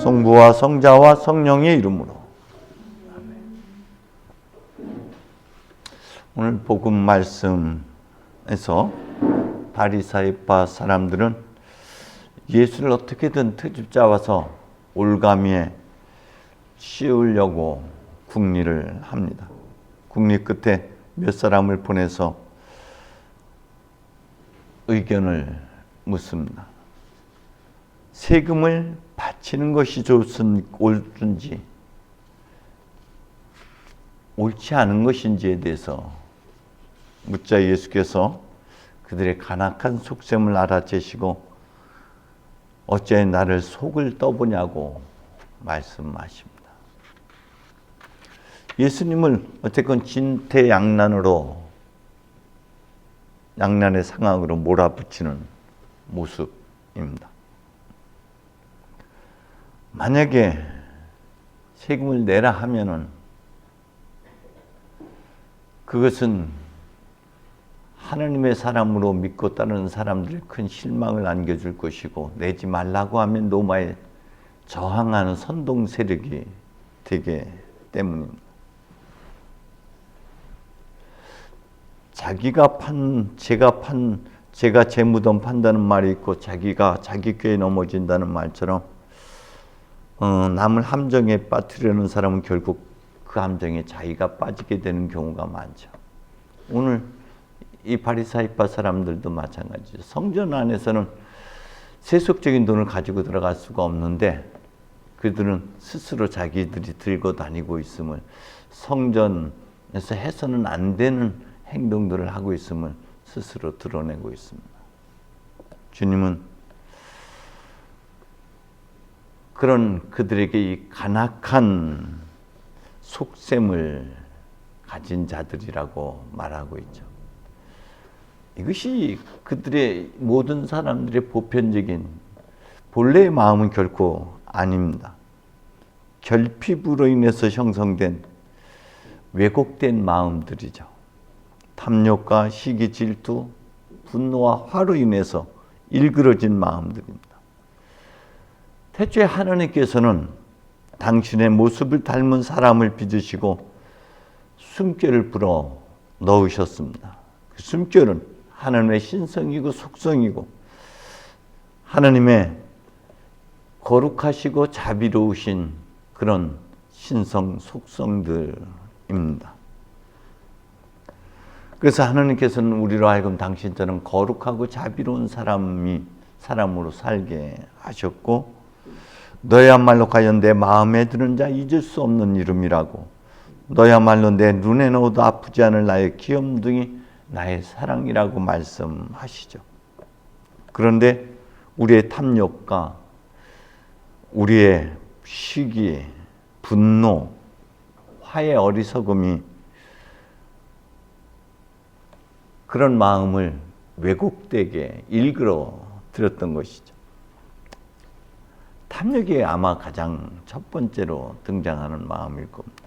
성부와 성자와 성령의 이름으로. 오늘 복음 말씀에서 바리사이파 사람들은 예수를 어떻게든 트집 잡아서 올가미에 씌우려고 궁리를 합니다. 궁리 끝에 몇 사람을 보내서 의견을 묻습니다. 세금을 바치는 것이 옳은지 옳지 않은 것인지에 대해서 묻자 예수께서 그들의 간악한 속셈을 알아채시고 어째 나를 속을 떠보냐고 말씀하십니다. 예수님을 어쨌건 진퇴양난의 상황으로 몰아붙이는 모습입니다. 만약에 세금을 내라 하면은 그것은 하나님의 사람으로 믿고 따르는 사람들이 큰 실망을 안겨줄 것이고, 내지 말라고 하면 로마에 저항하는 선동 세력이 되기 때문입니다. 제가 제 무덤 판다는 말이 있고, 자기가 자기 꾀에 넘어진다는 말처럼 남을 함정에 빠뜨리는 사람은 결국 그 함정에 자기가 빠지게 되는 경우가 많죠. 오늘 이 바리사이파 사람들도 마찬가지죠. 성전 안에서는 세속적인 돈을 가지고 들어갈 수가 없는데 그들은 스스로 자기들이 들고 다니고 있음을, 성전에서 해서는 안 되는 행동들을 하고 있음을 스스로 드러내고 있습니다. 주님은 그런 그들에게 이 간악한 속셈을 가진 자들이라고 말하고 있죠. 이것이 그들의 모든 사람들의 보편적인 본래의 마음은 결코 아닙니다. 결핍으로 인해서 형성된 왜곡된 마음들이죠. 탐욕과 시기, 질투, 분노와 화로 인해서 일그러진 마음들입니다. 태초에 하나님께서는 당신의 모습을 닮은 사람을 빚으시고 숨결을 불어 넣으셨습니다. 그 숨결은 하나님의 신성이고 속성이고 하나님의 거룩하시고 자비로우신 그런 신성 속성들입니다. 그래서 하나님께서는 우리로 하여금 당신처럼 거룩하고 자비로운 사람으로 살게 하셨고, 너야말로 과연 내 마음에 드는 자 잊을 수 없는 이름이라고, 너야말로 내 눈에 넣어도 아프지 않을 나의 귀염둥이 나의 사랑이라고 말씀하시죠. 그런데 우리의 탐욕과 우리의 시기, 분노, 화의 어리석음이 그런 마음을 왜곡되게 일그러 들었던 것이죠. 탐욕이 아마 가장 첫 번째로 등장하는 마음일 겁니다.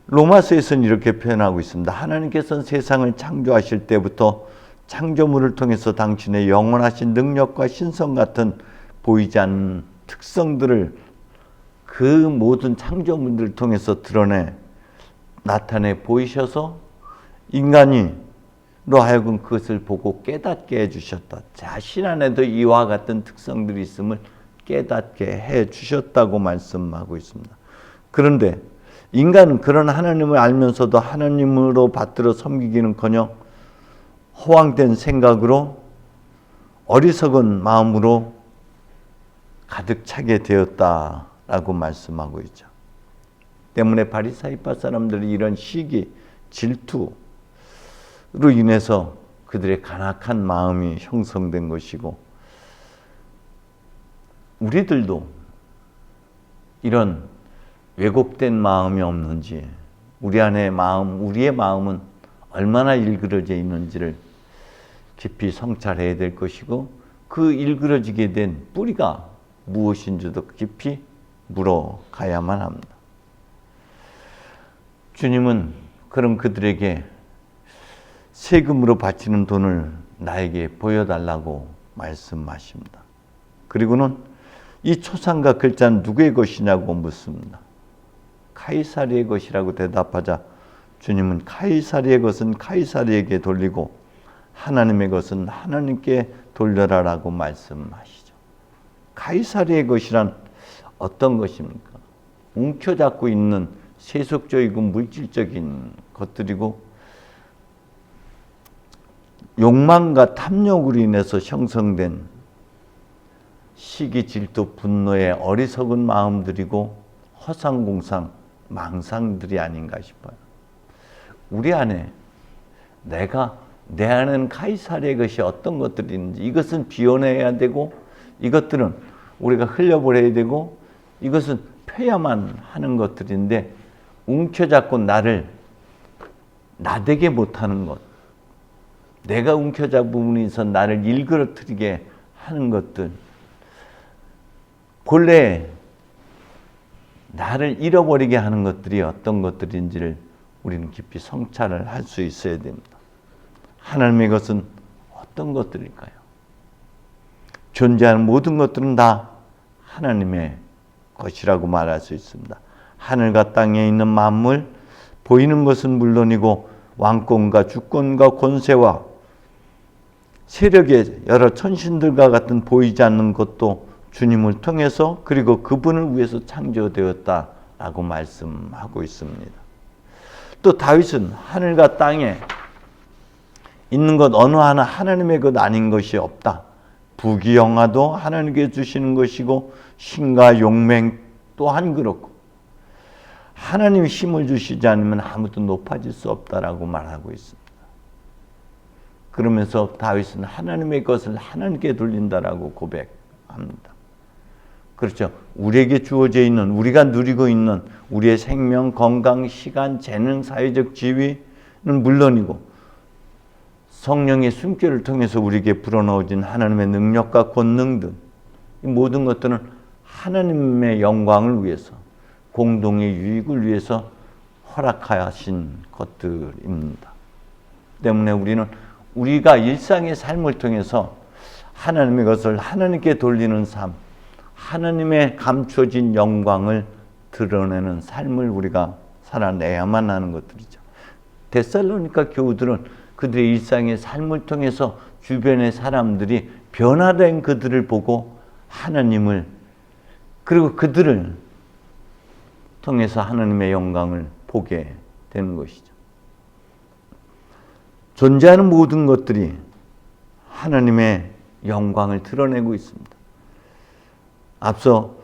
로마서에서는 이렇게 표현하고 있습니다. 하나님께서는 세상을 창조하실 때부터 창조물을 통해서 당신의 영원하신 능력과 신성 같은 보이지 않는 특성들을 그 모든 창조물들을 통해서 나타내 보이셔서 인간이로 하여금 그것을 보고 깨닫게 해주셨다. 자신 안에도 이와 같은 특성들이 있음을 깨닫게 해주셨다고 말씀하고 있습니다. 그런데 인간은 그런 하나님을 알면서도 하나님으로 받들어 섬기기는커녕 허황된 생각으로 어리석은 마음으로 가득 차게 되었다라고 말씀하고 있죠. 때문에 바리사이파 사람들이 이런 시기, 질투로 인해서 그들의 간악한 마음이 형성된 것이고, 우리들도 이런 왜곡된 마음이 없는지, 우리의 마음은 얼마나 일그러져 있는지를 깊이 성찰해야 될 것이고, 그 일그러지게 된 뿌리가 무엇인지도 깊이 물어가야만 합니다. 주님은 그런 그들에게 세금으로 바치는 돈을 나에게 보여달라고 말씀하십니다. 그리고는 이 초상과 글자는 누구의 것이냐고 묻습니다. 카이사리의 것이라고 대답하자 주님은 카이사리의 것은 카이사리에게 돌리고 하나님의 것은 하나님께 돌려라라고 말씀하시죠. 카이사리의 것이란 어떤 것입니까? 움켜잡고 있는 세속적이고 물질적인 것들이고 욕망과 탐욕으로 인해서 형성된 시기, 질투, 분노의 어리석은 마음들이고 허상공상, 망상들이 아닌가 싶어요. 우리 안에 내 안에는 카이사리의 것이 어떤 것들이 있는지 이것은 비워내야 되고 이것들은 우리가 흘려버려야 되고 이것은 펴야만 하는 것들인데 움켜잡고 나를 나되게 못하는 것, 내가 움켜잡으면서 나를 일그러뜨리게 하는 것들, 본래 나를 잃어버리게 하는 것들이 어떤 것들인지를 우리는 깊이 성찰을 할 수 있어야 됩니다. 하나님의 것은 어떤 것들일까요? 존재하는 모든 것들은 다 하나님의 것이라고 말할 수 있습니다. 하늘과 땅에 있는 만물, 보이는 것은 물론이고 왕권과 주권과 권세와 세력의 여러 천신들과 같은 보이지 않는 것도 주님을 통해서 그리고 그분을 위해서 창조되었다라고 말씀하고 있습니다. 또 다윗은 하늘과 땅에 있는 것 어느 하나 하나님의 것 아닌 것이 없다. 부귀영화도 하나님께 주시는 것이고 신과 용맹 또한 그렇고 하나님이 힘을 주시지 않으면 아무도 높아질 수 없다라고 말하고 있습니다. 그러면서 다윗은 하나님의 것을 하나님께 돌린다라고 고백합니다. 그렇죠. 우리에게 주어져 있는, 우리가 누리고 있는 우리의 생명, 건강, 시간, 재능, 사회적 지위는 물론이고 성령의 숨결을 통해서 우리에게 불어넣어진 하나님의 능력과 권능들, 이 모든 것들은 하나님의 영광을 위해서, 공동의 유익을 위해서 허락하신 것들입니다. 때문에 우리는 우리가 일상의 삶을 통해서 하나님의 것을 하나님께 돌리는 삶, 하나님의 감춰진 영광을 드러내는 삶을 우리가 살아내야만 하는 것들이죠. 데살로니가 교우들은 그들의 일상의 삶을 통해서 주변의 사람들이 변화된 그들을 보고 하나님을 그리고 그들을 통해서 하나님의 영광을 보게 되는 것이죠. 존재하는 모든 것들이 하나님의 영광을 드러내고 있습니다. 앞서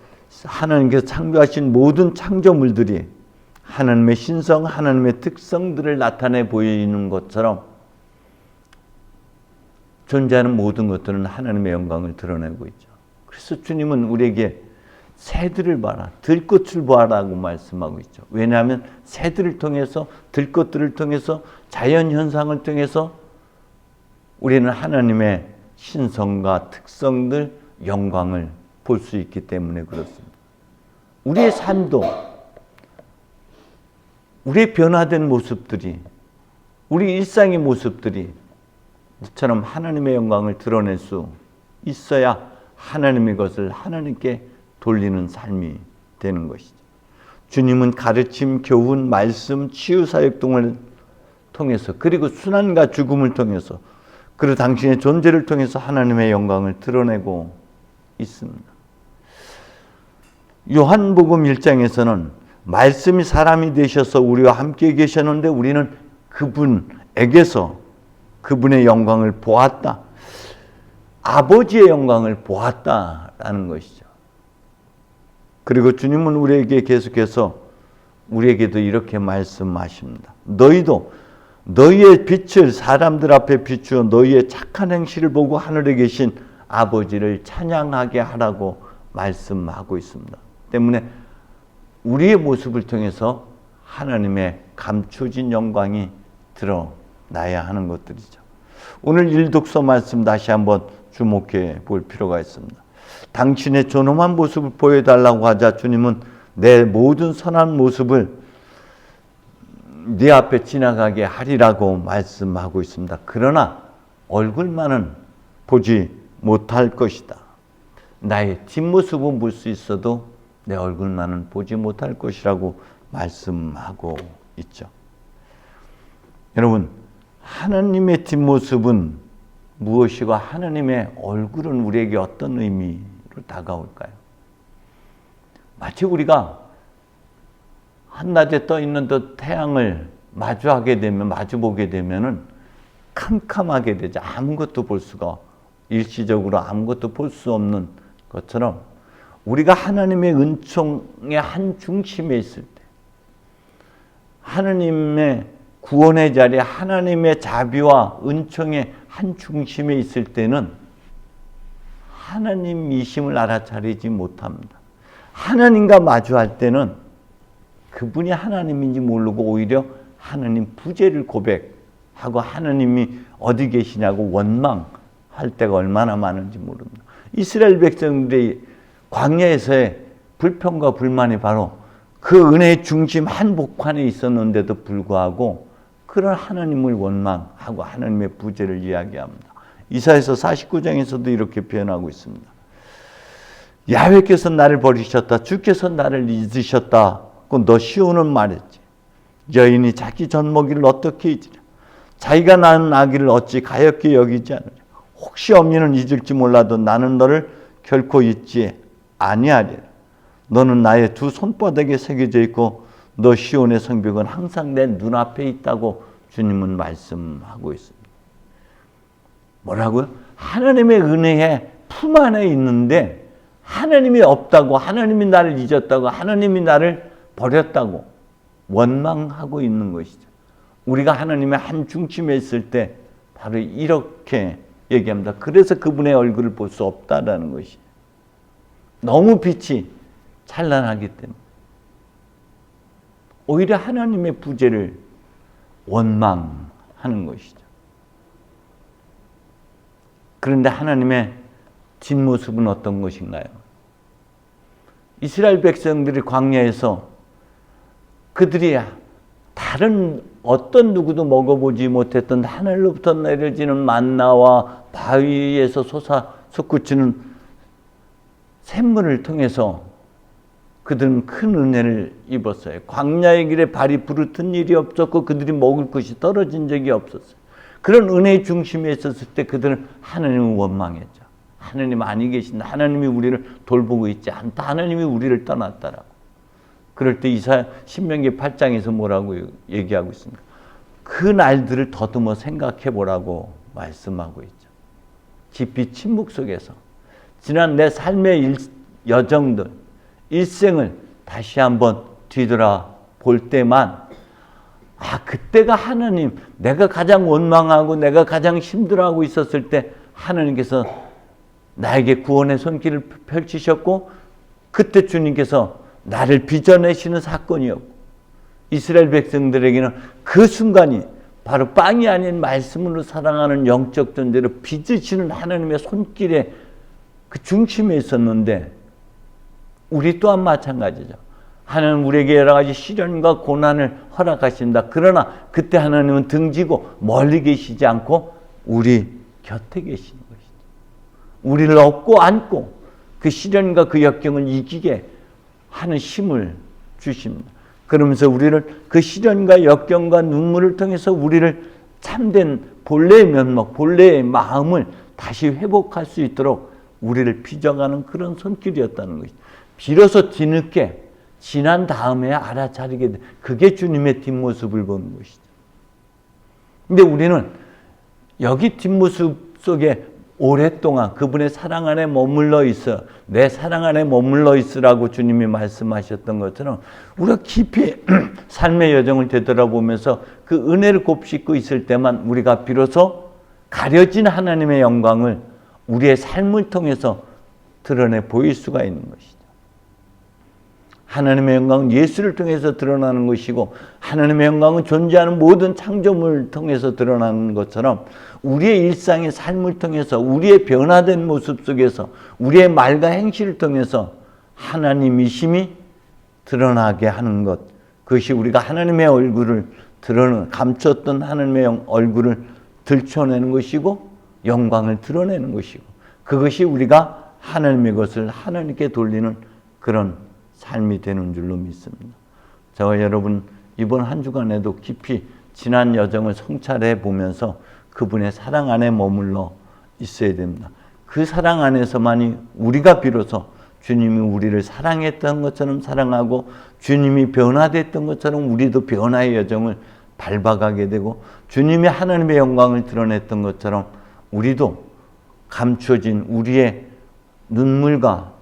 하나님께서 창조하신 모든 창조물들이 하나님의 신성, 하나님의 특성들을 나타내 보이는 것처럼 존재하는 모든 것들은 하나님의 영광을 드러내고 있죠. 그래서 주님은 우리에게 새들을 봐라, 들꽃을 보아라고 말씀하고 있죠. 왜냐하면 새들을 통해서, 들꽃들을 통해서, 자연현상을 통해서 우리는 하나님의 신성과 특성들, 영광을 볼 수 있기 때문에 그렇습니다. 우리의 삶도 우리의 변화된 모습들이, 우리 일상의 모습들이 이처럼 하나님의 영광을 드러낼 수 있어야 하나님의 것을 하나님께 돌리는 삶이 되는 것이죠. 주님은 가르침, 교훈, 말씀, 치유사역 등을 통해서 그리고 순환과 죽음을 통해서 그리고 당신의 존재를 통해서 하나님의 영광을 드러내고 있습니다. 요한복음 1장에서는 말씀이 사람이 되셔서 우리와 함께 계셨는데 우리는 그분에게서 그분의 영광을 보았다. 아버지의 영광을 보았다라는 것이죠. 그리고 주님은 우리에게 계속해서 우리에게도 이렇게 말씀하십니다. 너희도 너희의 빛을 사람들 앞에 비추어 너희의 착한 행실을 보고 하늘에 계신 아버지를 찬양하게 하라고 말씀하고 있습니다. 때문에 우리의 모습을 통해서 하나님의 감춰진 영광이 드러나야 하는 것들이죠. 오늘 일독서 말씀 다시 한번 주목해 볼 필요가 있습니다. 당신의 존엄한 모습을 보여달라고 하자 주님은 내 모든 선한 모습을 네 앞에 지나가게 하리라고 말씀하고 있습니다. 그러나 얼굴만은 보지 못할 것이다. 나의 뒷모습은 볼 수 있어도 내 얼굴만은 보지 못할 것이라고 말씀하고 있죠. 여러분, 하나님의 뒷모습은 무엇이고 하나님의 얼굴은 우리에게 어떤 의미로 다가올까요? 마치 우리가 한낮에 떠 있는 그 태양을 마주보게 되면은 캄캄하게 되죠. 아무것도 볼 수가, 일시적으로 아무것도 볼 수 없는 것처럼 우리가 하나님의 은총의 한 중심에 있을 때, 하나님의 구원의 자리에 하나님의 자비와 은총의 한 중심에 있을 때는 하나님이심을 알아차리지 못합니다. 하나님과 마주할 때는 그분이 하나님인지 모르고 오히려 하나님 부재를 고백하고 하나님이 어디 계시냐고 원망할 때가 얼마나 많은지 모릅니다. 이스라엘 백성들이 광야에서의 불평과 불만이 바로 그 은혜의 중심 한복판에 있었는데도 불구하고 그런 하나님을 원망하고 하나님의 부재를 이야기합니다. 이사야서 49장에서도 이렇게 표현하고 있습니다. 야훼께서 나를 버리셨다. 주께서 나를 잊으셨다고 너 시온은 말했지. 여인이 자기 젖먹이를 어떻게 잊으랴. 자기가 낳은 아기를 어찌 가엾게 여기지 않으랴. 혹시 어미는 잊을지 몰라도 나는 너를 결코 잊지 아니하리라. 너는 나의 두 손바닥에 새겨져 있고 너 시온의 성벽은 항상 내 눈앞에 있다고 주님은 말씀하고 있습니다. 뭐라고요? 하나님의 은혜의 품 안에 있는데 하나님이 없다고, 하나님이 나를 잊었다고, 하나님이 나를 버렸다고 원망하고 있는 것이죠. 우리가 하나님의 한 중심에 있을 때 바로 이렇게 얘기합니다. 그래서 그분의 얼굴을 볼 수 없다라는 것이, 너무 빛이 찬란하기 때문에 오히려 하나님의 부재를 원망하는 것이죠. 그런데 하나님의 뒷모습은 어떤 것인가요? 이스라엘 백성들이 광야에서 그들이 다른 어떤 누구도 먹어보지 못했던 하늘로부터 내려지는 만나와 바위에서 솟구치는 샘물을 통해서 그들은 큰 은혜를 입었어요. 광야의 길에 발이 부르튼 일이 없었고 그들이 먹을 것이 떨어진 적이 없었어요. 그런 은혜의 중심에 있었을 때 그들은 하나님을 원망했죠. 하나님 아니 계신다. 하나님이 우리를 돌보고 있지 않다. 하나님이 우리를 떠났다라고. 그럴 때 이사야 신명기 8장에서 뭐라고 얘기하고 있습니까? 그 날들을 더듬어 생각해 보라고 말씀하고 있죠. 깊이 침묵 속에서 지난 내 삶의 여정들, 일생을 다시 한번 뒤돌아 볼 때만, 그때가 하나님, 내가 가장 원망하고 내가 가장 힘들어하고 있었을 때 하나님께서 나에게 구원의 손길을 펼치셨고 그때 주님께서 나를 빚어내시는 사건이었고, 이스라엘 백성들에게는 그 순간이 바로 빵이 아닌 말씀으로 사랑하는 영적 존재로 빚으시는 하나님의 손길의 그 중심에 있었는데, 우리 또한 마찬가지죠. 하나님 우리에게 여러 가지 시련과 고난을 허락하신다. 그러나 그때 하나님은 등지고 멀리 계시지 않고 우리 곁에 계시는 것이죠. 우리를 업고 안고 그 시련과 그 역경을 이기게 하는 힘을 주십니다. 그러면서 우리를 그 시련과 역경과 눈물을 통해서 우리를 참된 본래의 면목, 본래의 마음을 다시 회복할 수 있도록 우리를 빚어가는 그런 손길이었다는 것이죠. 비로소 뒤늦게 지난 다음에 알아차리게 돼. 그게 주님의 뒷모습을 보는 것이죠. 근데 우리는 여기 뒷모습 속에 오랫동안 그분의 사랑 안에 머물러 있어, 내 사랑 안에 머물러 있으라고 주님이 말씀하셨던 것처럼 우리가 깊이 삶의 여정을 되돌아보면서 그 은혜를 곱씹고 있을 때만 우리가 비로소 가려진 하나님의 영광을 우리의 삶을 통해서 드러내 보일 수가 있는 것이죠. 하나님의 영광은 예수를 통해서 드러나는 것이고, 하나님의 영광은 존재하는 모든 창조물을 통해서 드러나는 것처럼 우리의 일상의 삶을 통해서, 우리의 변화된 모습 속에서, 우리의 말과 행실을 통해서 하나님이심이 드러나게 하는 것, 그것이 우리가 하나님의 얼굴을 감췄던 하나님의 얼굴을 들춰내는 것이고 영광을 드러내는 것이고, 그것이 우리가 하나님의 것을 하나님께 돌리는 그런 삶이 되는 줄로 믿습니다. 저와 여러분 이번 한 주간에도 깊이 지난 여정을 성찰해 보면서 그분의 사랑 안에 머물러 있어야 됩니다. 그 사랑 안에서만이 우리가 비로소 주님이 우리를 사랑했던 것처럼 사랑하고 주님이 변화됐던 것처럼 우리도 변화의 여정을 밟아가게 되고 주님이 하나님의 영광을 드러냈던 것처럼 우리도 감춰진 우리의 눈물과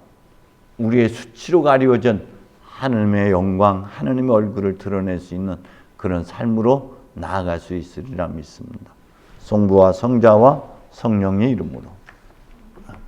우리의 수치로 가리워진 하나님의 영광, 하나님의 얼굴을 드러낼 수 있는 그런 삶으로 나아갈 수 있으리라 믿습니다. 성부와 성자와 성령의 이름으로.